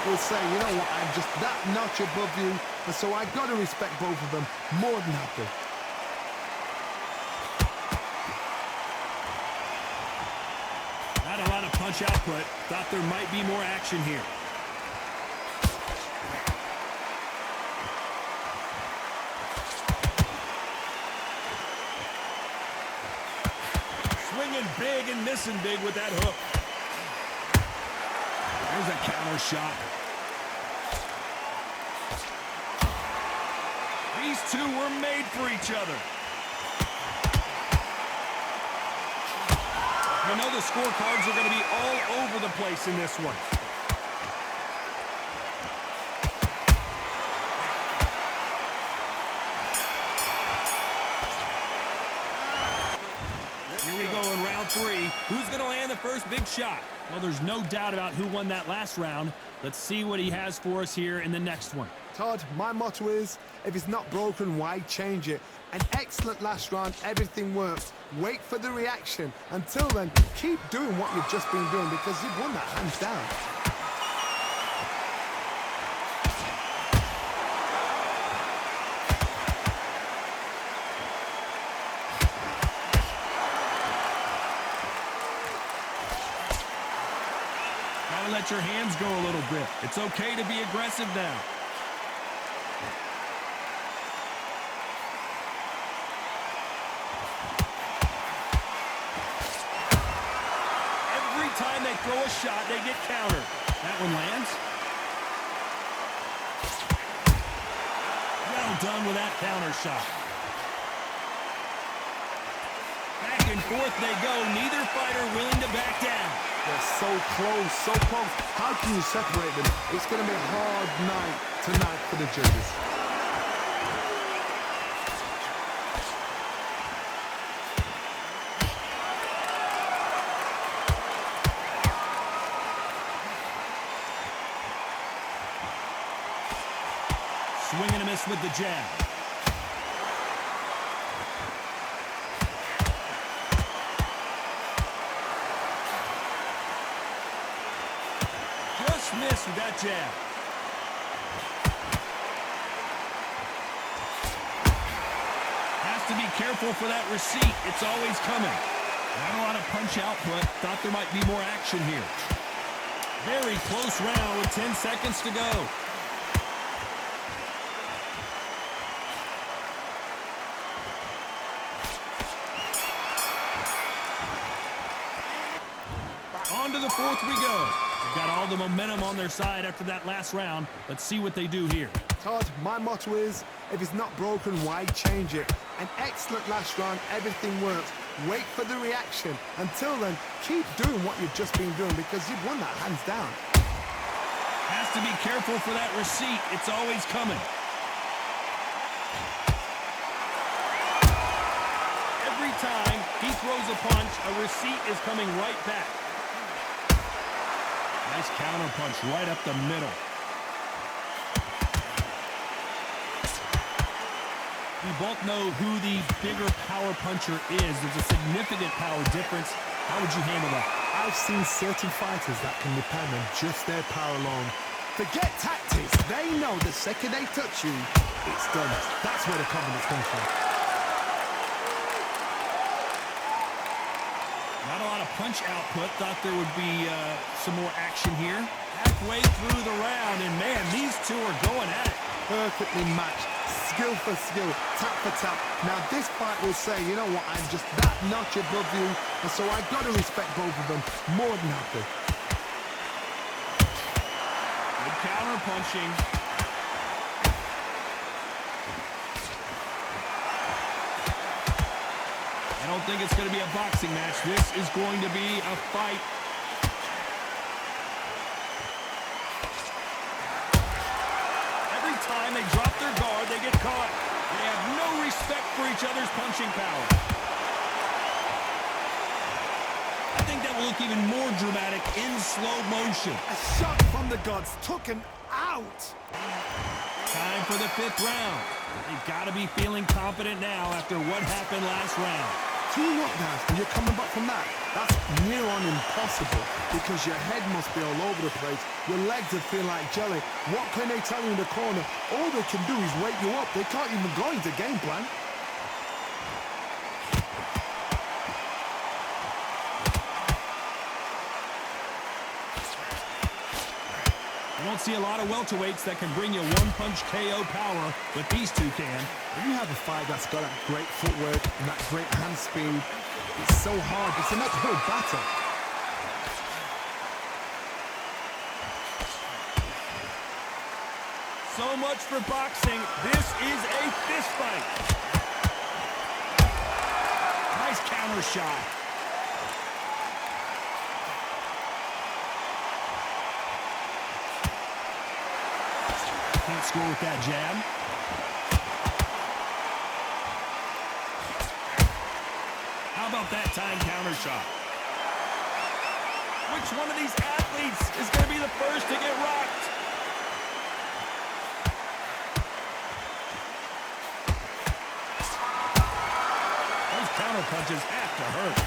will say, you know what, I'm just that notch above you, and so I've got to respect both of them more than happy. Not a lot of punch output. Thought there might be more action here. Swinging big and missing big with that hook. There's a counter shot. These two were made for each other. I know the scorecards are going to be all over the place in this one. Here we go in round 3. Who's going to land the first big shot? Well, there's no doubt about who won that last round. Let's see what he has for us here in the next one. Todd, my motto is, if it's not broken, why change it? An excellent last round, everything works. Wait for the reaction. Until then, keep doing what you've just been doing because you've won that hands down. Gotta let your hands go a little bit. It's okay to be aggressive now. Time they throw a shot, they get countered. That one lands. Well done with that counter shot. Back and forth they go. Neither fighter willing to back down. They're so close, so close. How can you separate them? It's going to be a hard night tonight for the judges. Swing and a miss with the jab. Just missed with that jab. Has to be careful for that receipt. It's always coming. Not a lot of punch output. Thought there might be more action here. Very close round with 10 seconds to go. On to the fourth we go. They've got all the momentum on their side after that last round. Let's see what they do here. Todd, my motto is, if it's not broken, why change it? An excellent last round, everything works. Wait for the reaction. Until then, keep doing what you've just been doing because you've won that hands down. Has to be careful for that receipt. It's always coming. Every time he throws a punch, a receipt is coming right back. Nice counter punch right up the middle. We both know who the bigger power puncher is. There's a significant power difference. How would you handle that? I've seen certain fighters that can depend on just their power alone. Forget tactics. They know the second they touch you, it's done. That's where the confidence comes from. Not a lot of punch output. Thought there would be some more action here. Halfway through the round, and man, these two are going at it. Perfectly matched. Skill for skill, tap for tap. Now this fight will say, you know what, I'm just that notch above you, and so I've got to respect both of them more than happy. Good counter punching. I don't think it's going to be a boxing match. This is going to be a fight. Every time they drop their guard, they get caught. They have no respect for each other's punching power. I think that will look even more dramatic in slow motion. A shot from the gods took him out. Time for the fifth round. They've got to be feeling confident now after what happened last round. 2 knockdowns and you're coming back from that. That's near on impossible because your head must be all over the place. Your legs are feeling like jelly. What can they tell you in the corner? All they can do is wake you up. They can't even go into game plan. You don't see a lot of welterweights that can bring you one-punch KO power, but these two can. When you have a fight that's got that great footwork and that great hand speed, it's so hard. It's an uphill battle. So much for boxing. This is a fist fight. Nice counter shot. Can't score with that jab. How about that time counter shot? Which one of these athletes is going to be the first to get rocked? Those counter punches have to hurt.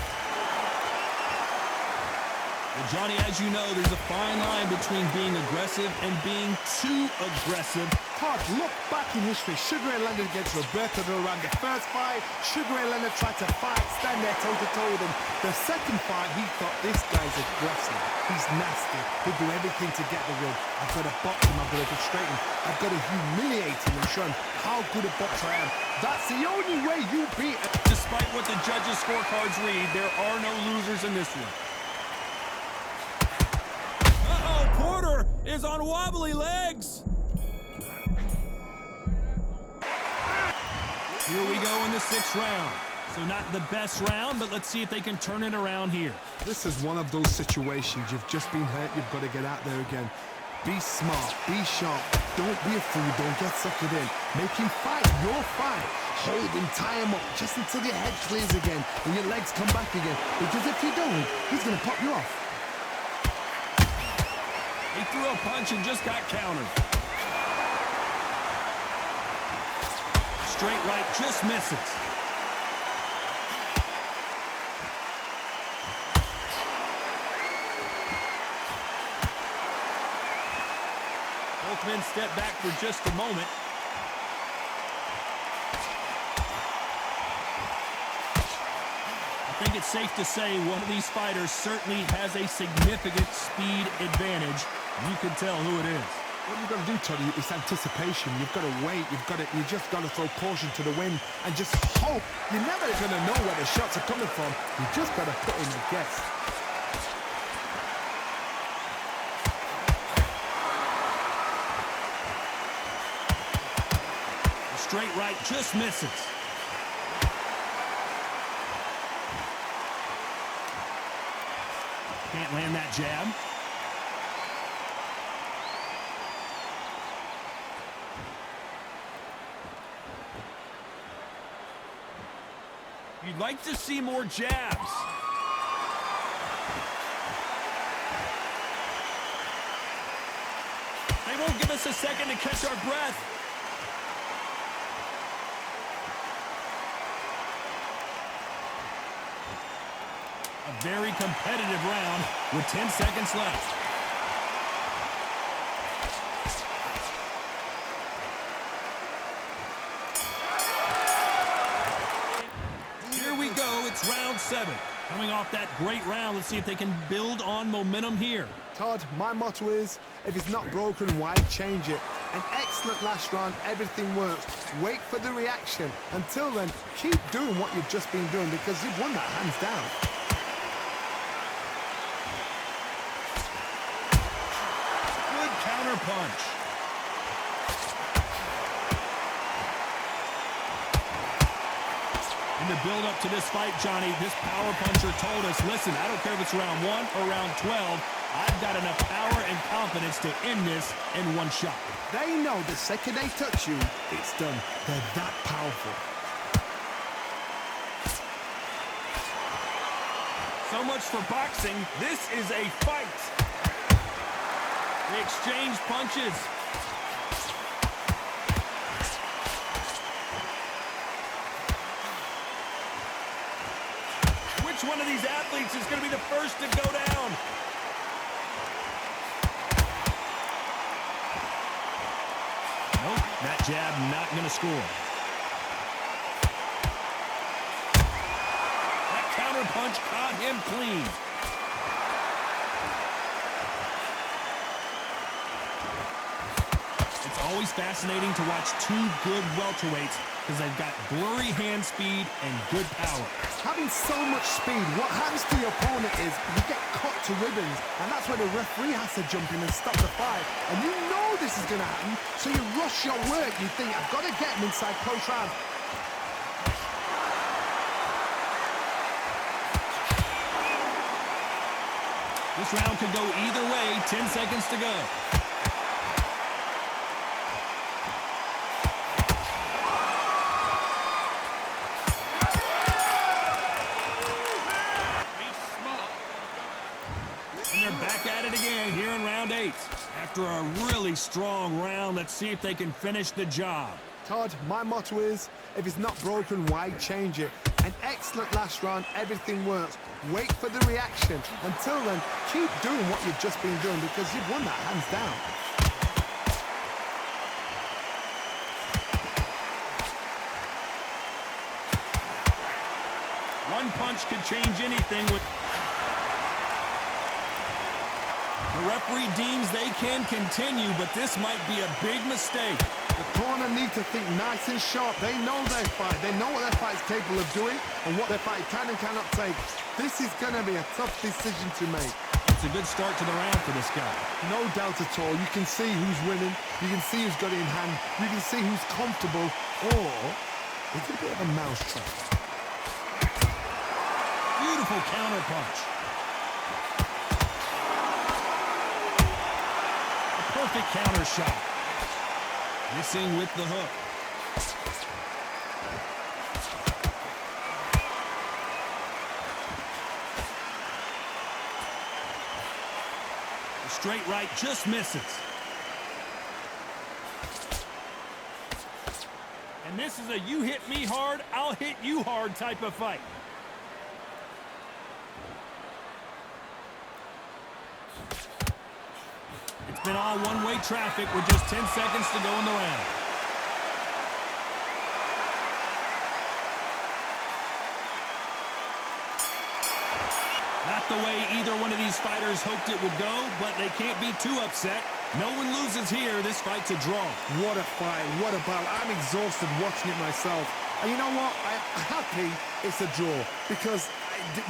Well, Johnny, as you know, there's a fine line between being aggressive and being too aggressive. Todd, look back in history. Sugar Ray Leonard against Roberto Duran. The first fight, Sugar Ray Leonard tried to fight, stand there toe-to-toe with him. The second fight, he thought, this guy's aggressive. He's nasty. He'll do everything to get the win. I've got to box him. I've got to frustrate him. I've got to humiliate him and show him how good a boxer I am. That's the only way you beat him. Despite what the judges' scorecards read, there are no losers in this one. Porter is on wobbly legs. Here we go in the 6th round. So not the best round, but let's see if they can turn it around here. This is one of those situations. You've just been hurt. You've got to get out there again. Be smart. Be sharp. Don't be a fool. Don't get suckered in. Make him fight your fight. Hold him, tie him up just until your head clears again and your legs come back again. Because if you don't, he's going to pop you off. He threw a punch and just got countered. Straight right, just misses. Both men step back for just a moment. I think it's safe to say one of these fighters certainly has a significant speed advantage. You can tell who it is. What you've got to do, Toddy, is anticipation. You've got to wait. You just got to throw caution to the wind and just hope. You're never going to know where the shots are coming from. You just got to put in the guess. The straight right just misses. Can't land that jab. You'd like to see more jabs. They won't give us a second to catch our breath. A very competitive round with 10 seconds left. Here we go, it's round 7. Coming off that great round, let's see if they can build on momentum here. Todd, my motto is, if it's not broken, why change it? An excellent last round, everything works. Wait for the reaction. Until then, keep doing what you've just been doing because you've won that hands down. Good counter punch. In the build-up to this fight, Johnny, this power puncher told us, listen, I don't care if it's round 1 or round 12, I've got enough power and confidence to end this in one shot. They know the second they touch you, it's done. They're that powerful. So much for boxing. This is a fight. They exchange punches. one of these athletes is going to be the first to go down. Nope, that jab not going to score. That counter punch caught him clean. It's always fascinating to watch two good welterweights because they've got blurry hand speed and good power. Having so much speed, what happens to your opponent is you get cut to ribbons, and that's where the referee has to jump in and stop the fight. And you know this is going to happen, so you rush your work. You think, I've got to get him inside close round. This round could go either way. 10 seconds to go. And they're back at it again here in round 8. After a really strong round, let's see if they can finish the job. Todd, my motto is, if it's not broken, why change it? An excellent last round, everything works. Wait for the reaction. Until then, keep doing what you've just been doing because you've won that hands down. One punch could change anything with... The referee deems they can continue, but this might be a big mistake. The corner need to think nice and sharp. They know their fight. They know what their fight's capable of doing and what their fight can and cannot take. This is going to be a tough decision to make. It's a good start to the round for this guy. No doubt at all. You can see who's winning. You can see who's got it in hand. You can see who's comfortable. Or it's a bit of a mousetrap. Beautiful counter punch. Perfect counter shot. Missing with the hook. The straight right just misses. And this is a you hit me hard, I'll hit you hard type of fight. It's been all one-way traffic with just 10 seconds to go in the round. Not the way either one of these fighters hoped it would go, but they can't be too upset. No one loses here. This fight's a draw. What a fight. What a battle. I'm exhausted watching it myself. And you know what? I'm happy it's a draw because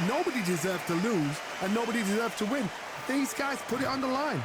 nobody deserved to lose and nobody deserved to win. These guys put it on the line.